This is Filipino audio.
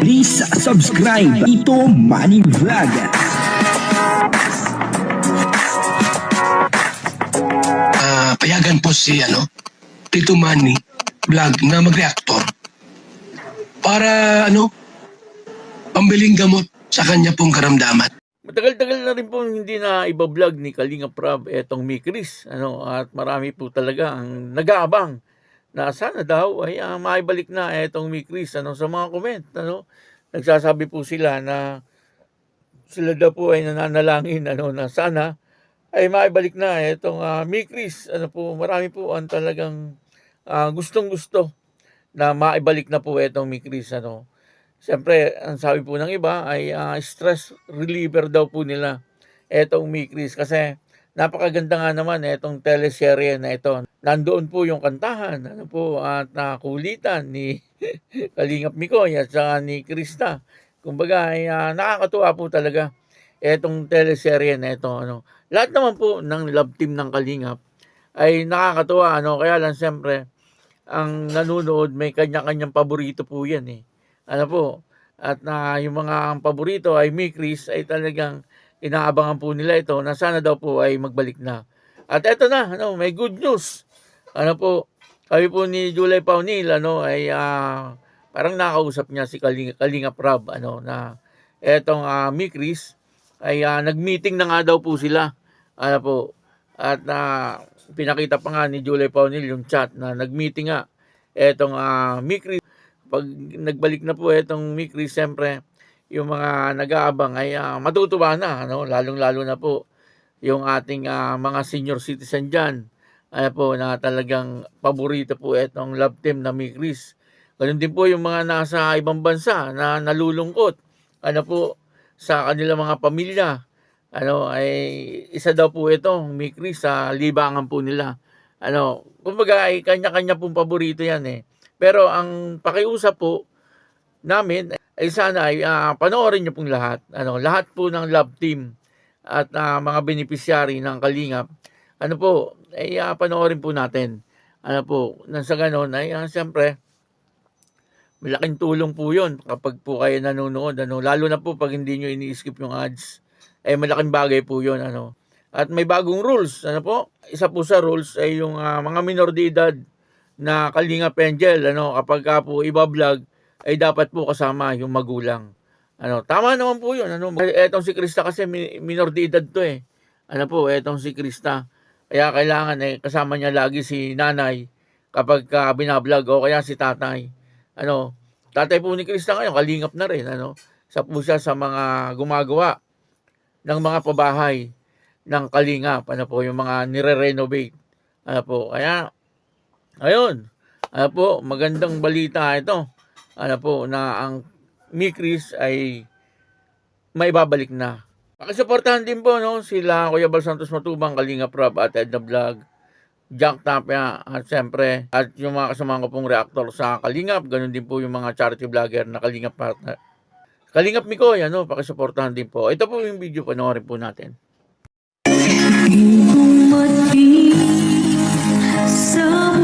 Please subscribe Tito Manny Vlog. Payagan po si Tito Manny Vlog na mag-reactor para pambiling gamot sa kanya pong karamdaman. Matagal-tagal na rin po hindi na iba-vlog ni Kalinga Prab etong Mikris, at marami po talaga ang nag-aabang na sana daw ay maibalik na etong Mikris, sa mga comment, nagsasabi po sila na sila daw po ay nananalangin, na sana ay maibalik na etong Mikris, marami po ang talagang gustong-gusto na maibalik na po etong Mikris, Siyempre, ang sabi po ng iba ay stress reliever daw po nila etong Mikris kasi napakaganda nga naman etong teleserye na ito. Nandoon po yung kantahan, at nakulitan ni Kalingap Mikoy at saka ni Krista. Kumbaga ay nakakatuwa po talaga etong teleserye na ito. Lahat naman po ng love team ng Kalingap ay nakakatuwa, kaya lang siyempre ang nanonood may kanya-kanyang paborito po yan eh. At yung mga ang paborito ay Mikris ay talagang inaabangan po nila ito na sana daw po ay magbalik na. At eto na, may good news. Sabi po ni Julie Paunil, ay parang nakausap niya si Kalinga Prab, na etong Mikris ay nag-meeting na nga daw po sila. At pinakita pa nga ni Julie Paunil yung chat na nag-meeting nga etong Mikris. Pag nagbalik na po etong Mikris, siyempre yung mga nag-aabang ay matutuwa na, lalong-lalo na po yung ating mga senior citizen dyan, na talagang paborito po etong love team na Mikris. Ganun din po yung mga nasa ibang bansa na nalulungkot, sa kanilang mga pamilya, ay isa daw po itong Mikris sa libangan po nila. Kumbaga ay kanya-kanya pong paborito yan eh. Pero ang pakiusap po namin ay sana ay panoorin niyo pong lahat. Lahat po ng love team at mga beneficiary ng Kalingap. Ay panoorin po natin. Nang sa ganon ay siyempre malaking tulong po 'yon kapag po kayo nanonood. Lalo na po pag hindi niyo ini-skip yung ads. Ay malaking bagay po 'yon. At may bagong rules. Isa po sa rules ay yung mga minor de edad na Kalingap Angel, kapag po iba-vlog ay dapat po kasama yung magulang. Tama naman po 'yun, Etong si Krista kasi minor de edad 'to eh. Etong si Krista. Kaya kailangan kasama niya lagi si nanay kapag binablog o kaya si tatay. Tatay po ni Krista ngayon Kalingap na rin, Isa po siya sa mga gumagawa ng mga pabahay ng Kalingap, yung mga nire-renovate. Kaya ayun, magandang balita ito. Na ang Mikris ay maibabalik na. Pakisuportahan din po, sila Kuya Bal Santos Matubang, Kalinga Prab at Edna Vlog, Jack Tapia, at siyempre, at yung mga kasama ko pong reactor sa Kalingap, ganun din po yung mga charity vlogger na Kalingap partner. Kalingap Mikoy, pakisuportahan din po. Ito po yung video, panoorin po natin. Sa